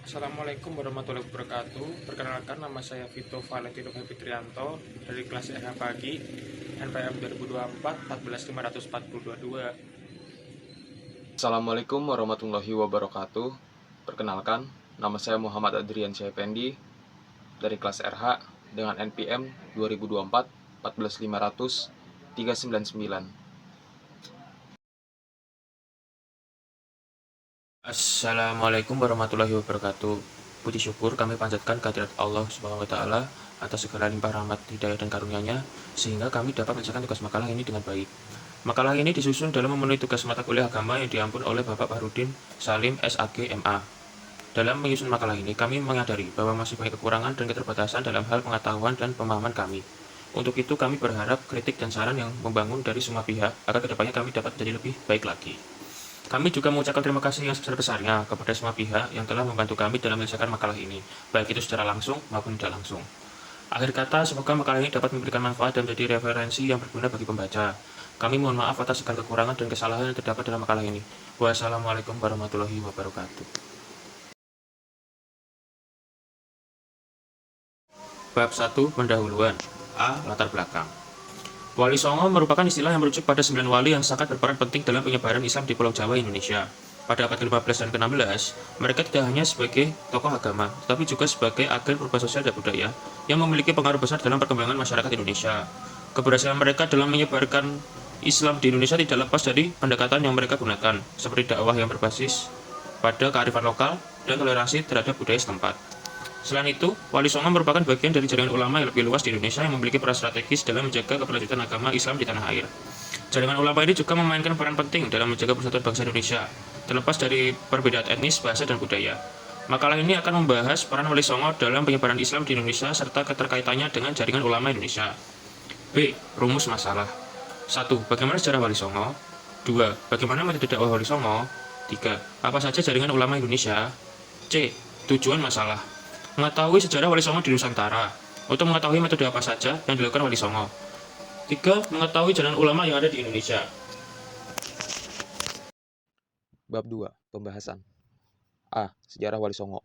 Assalamualaikum warahmatullahi wabarakatuh. Perkenalkan, nama saya Vito Valentino Fitrianto dari kelas RH Pagi, NPM 2024 14542. Assalamualaikum warahmatullahi wabarakatuh. Perkenalkan, nama saya Muhammad Adrian Syafendi dari kelas RH dengan NPM 2024 14500 399. Assalamualaikum warahmatullahi wabarakatuh. Puji syukur kami panjatkan kehadirat Allah Subhanahu wa taala atas segala limpah rahmat, hidayah dan karunia-Nya sehingga kami dapat menyelesaikan tugas makalah ini dengan baik. Makalah ini disusun dalam memenuhi tugas mata kuliah agama yang diampun oleh Bapak Fahrudin Salim SAG MA. Dalam menyusun makalah ini, kami menyadari bahwa masih banyak kekurangan dan keterbatasan dalam hal pengetahuan dan pemahaman kami. Untuk itu, kami berharap kritik dan saran yang membangun dari semua pihak agar kedepannya kami dapat menjadi lebih baik lagi. Kami juga mengucapkan terima kasih yang sebesar-besarnya kepada semua pihak yang telah membantu kami dalam menyelesaikan makalah ini, baik itu secara langsung maupun tidak langsung. Akhir kata, semoga makalah ini dapat memberikan manfaat dan menjadi referensi yang berguna bagi pembaca. Kami mohon maaf atas segala kekurangan dan kesalahan yang terdapat dalam makalah ini. Wassalamualaikum warahmatullahi wabarakatuh. Bab 1. Pendahuluan. A. Latar belakang. Wali Songo merupakan istilah yang merujuk pada 9 wali yang sangat berperan penting dalam penyebaran Islam di Pulau Jawa, Indonesia. Pada abad ke-15 dan ke-16, mereka tidak hanya sebagai tokoh agama, tetapi juga sebagai agen perubahan sosial dan budaya yang memiliki pengaruh besar dalam perkembangan masyarakat Indonesia. Keberhasilan mereka dalam menyebarkan Islam di Indonesia tidak lepas dari pendekatan yang mereka gunakan, seperti dakwah yang berbasis pada kearifan lokal dan toleransi terhadap budaya setempat. Selain itu, Wali Songo merupakan bagian dari jaringan ulama yang lebih luas di Indonesia yang memiliki peran strategis dalam menjaga keberlanjutan agama Islam di tanah air. Jaringan ulama ini juga memainkan peran penting dalam menjaga persatuan bangsa Indonesia, terlepas dari perbedaan etnis, bahasa, dan budaya. Makalah ini akan membahas peran Wali Songo dalam penyebaran Islam di Indonesia serta keterkaitannya dengan jaringan ulama Indonesia. B. Rumus masalah. 1. Bagaimana sejarah Wali Songo? 2. Bagaimana metode dakwah Wali Songo? 3. Apa saja jaringan ulama Indonesia? C. Tujuan masalah. Mengetahui sejarah Wali Songo di Nusantara. Untuk mengetahui metode apa saja yang dilakukan Wali Songo. 3. Mengetahui jalan ulama yang ada di Indonesia. Bab 2. Pembahasan. A. Sejarah Wali Songo.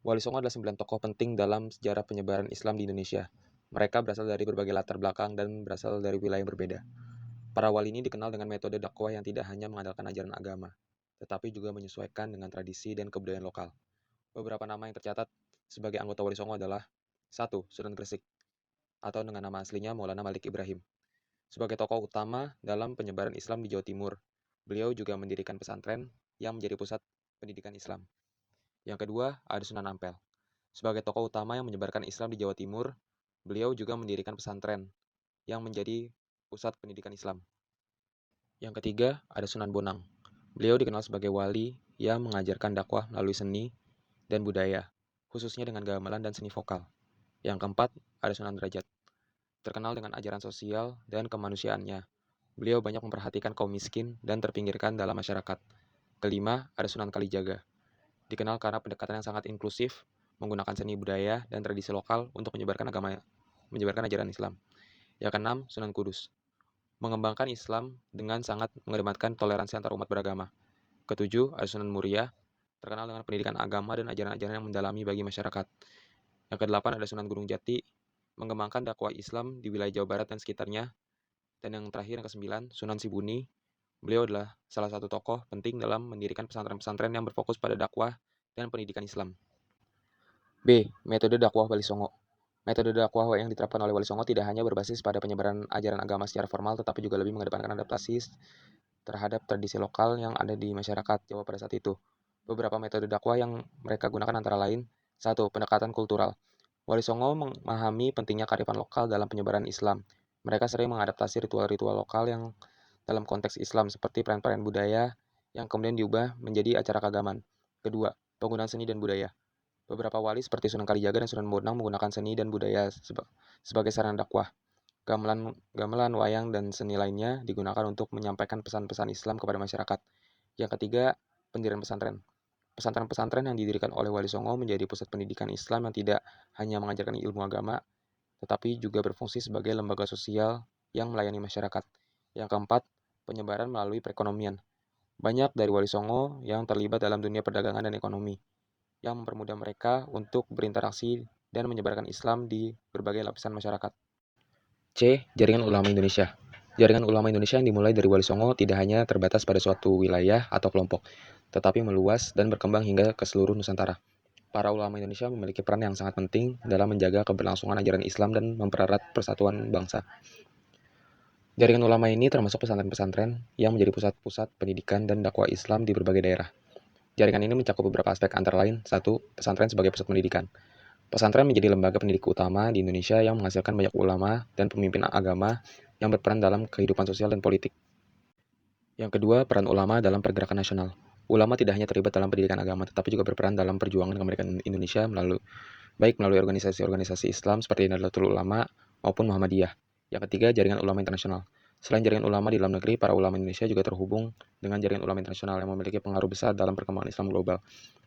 Wali Songo adalah 9 tokoh penting dalam sejarah penyebaran Islam di Indonesia. Mereka berasal dari berbagai latar belakang dan berasal dari wilayah yang berbeda. Para wali ini dikenal dengan metode dakwah yang tidak hanya mengandalkan ajaran agama, tetapi juga menyesuaikan dengan tradisi dan kebudayaan lokal. Beberapa nama yang tercatat sebagai anggota Wali Songo adalah 1. Sunan Gresik, atau dengan nama aslinya Maulana Malik Ibrahim. Sebagai tokoh utama dalam penyebaran Islam di Jawa Timur, beliau juga mendirikan pesantren yang menjadi pusat pendidikan Islam. Yang kedua, ada Sunan Ampel. Sebagai tokoh utama yang menyebarkan Islam di Jawa Timur, beliau juga mendirikan pesantren yang menjadi pusat pendidikan Islam. Yang ketiga, ada Sunan Bonang. Beliau dikenal sebagai wali yang mengajarkan dakwah melalui seni dan budaya, khususnya dengan gamelan dan seni vokal. Yang keempat, ada Sunan Derajat. Terkenal dengan ajaran sosial dan kemanusiaannya. Beliau banyak memperhatikan kaum miskin dan terpinggirkan dalam masyarakat. Kelima, ada Sunan Kalijaga. Dikenal karena pendekatan yang sangat inklusif, menggunakan seni budaya dan tradisi lokal untuk menyebarkan ajaran Islam. Yang keenam, Sunan Kudus. Mengembangkan Islam dengan sangat mengedepankan toleransi antar umat beragama. Ketujuh, ada Sunan Muria, terkenal dengan pendidikan agama dan ajaran-ajaran yang mendalami bagi masyarakat. Yang kedelapan, ada Sunan Gunung Jati, mengembangkan dakwah Islam di wilayah Jawa Barat dan sekitarnya. Dan yang terakhir, yang ke-9, Sunan Sibuni. Beliau adalah salah satu tokoh penting dalam mendirikan pesantren-pesantren yang berfokus pada dakwah dan pendidikan Islam. B. Metode dakwah Wali Songo. Metode dakwah yang diterapkan oleh Wali Songo tidak hanya berbasis pada penyebaran ajaran agama secara formal, tetapi juga lebih mengedepankan adaptasi terhadap tradisi lokal yang ada di masyarakat Jawa pada saat itu. Beberapa metode dakwah yang mereka gunakan antara lain: 1. Pendekatan kultural. Wali Songo memahami pentingnya kearifan lokal dalam penyebaran Islam. Mereka sering mengadaptasi ritual-ritual lokal yang dalam konteks Islam, seperti perayaan-perayaan budaya yang kemudian diubah menjadi acara keagamaan. Kedua, penggunaan seni dan budaya. Beberapa wali seperti Sunan Kalijaga dan Sunan Bonang menggunakan seni dan budaya sebagai sarana dakwah. Gamelan, wayang, dan seni lainnya digunakan untuk menyampaikan pesan-pesan Islam kepada masyarakat. Yang ketiga, pendirian pesantren. Pesantren-pesantren yang didirikan oleh Wali Songo menjadi pusat pendidikan Islam yang tidak hanya mengajarkan ilmu agama, tetapi juga berfungsi sebagai lembaga sosial yang melayani masyarakat. Yang keempat, penyebaran melalui perekonomian. Banyak dari Wali Songo yang terlibat dalam dunia perdagangan dan ekonomi. yang mempermudah mereka untuk berinteraksi dan menyebarkan Islam di berbagai lapisan masyarakat. C. Jaringan Ulama Indonesia. Jaringan ulama Indonesia yang dimulai dari Wali Songo tidak hanya terbatas pada suatu wilayah atau kelompok, tetapi meluas dan berkembang hingga ke seluruh Nusantara. Para ulama Indonesia memiliki peran yang sangat penting dalam menjaga keberlangsungan ajaran Islam dan mempererat persatuan bangsa. Jaringan ulama ini termasuk pesantren-pesantren yang menjadi pusat-pusat pendidikan dan dakwah Islam di berbagai daerah. Jaringan ini mencakup beberapa aspek antara lain, 1. Pesantren sebagai pusat pendidikan. Pesantren menjadi lembaga pendidik utama di Indonesia yang menghasilkan banyak ulama dan pemimpin agama yang berperan dalam kehidupan sosial dan politik. Yang kedua, peran ulama dalam pergerakan nasional. Ulama tidak hanya terlibat dalam pendidikan agama, tetapi juga berperan dalam perjuangan kemerdekaan Indonesia baik melalui organisasi-organisasi Islam seperti Nahdlatul Ulama maupun Muhammadiyah. Yang ketiga, jaringan ulama internasional. Selain jaringan ulama di dalam negeri, para ulama Indonesia juga terhubung dengan jaringan ulama internasional yang memiliki pengaruh besar dalam perkembangan Islam global.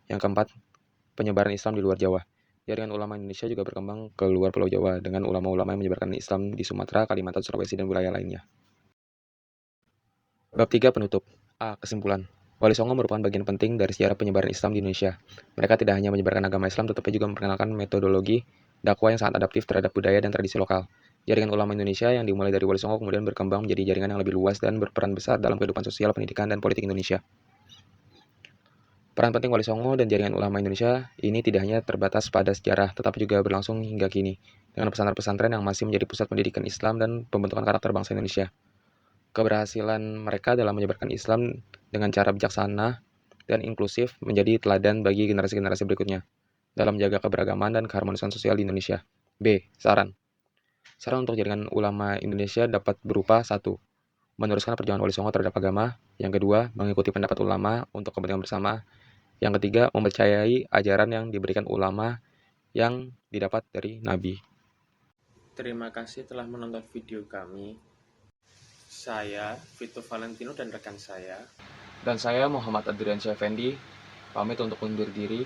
Yang keempat, penyebaran Islam di luar Jawa. Jaringan ulama Indonesia juga berkembang ke luar Pulau Jawa dengan ulama-ulama yang menyebarkan Islam di Sumatera, Kalimantan, Sulawesi, dan wilayah lainnya. Bab 3 penutup. A. Kesimpulan. Wali Songo merupakan bagian penting dari sejarah penyebaran Islam di Indonesia. Mereka tidak hanya menyebarkan agama Islam, tetapi juga memperkenalkan metodologi dakwah yang sangat adaptif terhadap budaya dan tradisi lokal. Jaringan ulama Indonesia yang dimulai dari Wali Songo kemudian berkembang menjadi jaringan yang lebih luas dan berperan besar dalam kehidupan sosial, pendidikan, dan politik Indonesia. Peran penting Wali Songo dan jaringan ulama Indonesia ini tidak hanya terbatas pada sejarah, tetapi juga berlangsung hingga kini, dengan pesantren-pesantren yang masih menjadi pusat pendidikan Islam dan pembentukan karakter bangsa Indonesia. Keberhasilan mereka dalam menyebarkan Islam dengan cara bijaksana dan inklusif menjadi teladan bagi generasi-generasi berikutnya dalam menjaga keberagaman dan keharmonisan sosial di Indonesia. B. Saran. Saran untuk jaringan ulama Indonesia dapat berupa 1. Meneruskan perjuangan Wali Songo terhadap agama. Yang kedua, mengikuti pendapat ulama untuk kepentingan bersama. Yang ketiga, mempercayai ajaran yang diberikan ulama yang didapat dari Nabi. Terima kasih telah menonton video kami. Saya, Vito Valentino dan rekan saya. Dan saya Muhammad Adrian Syafendi, pamit untuk undur diri.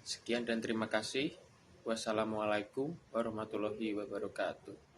Sekian dan terima kasih. Wassalamualaikum warahmatullahi wabarakatuh.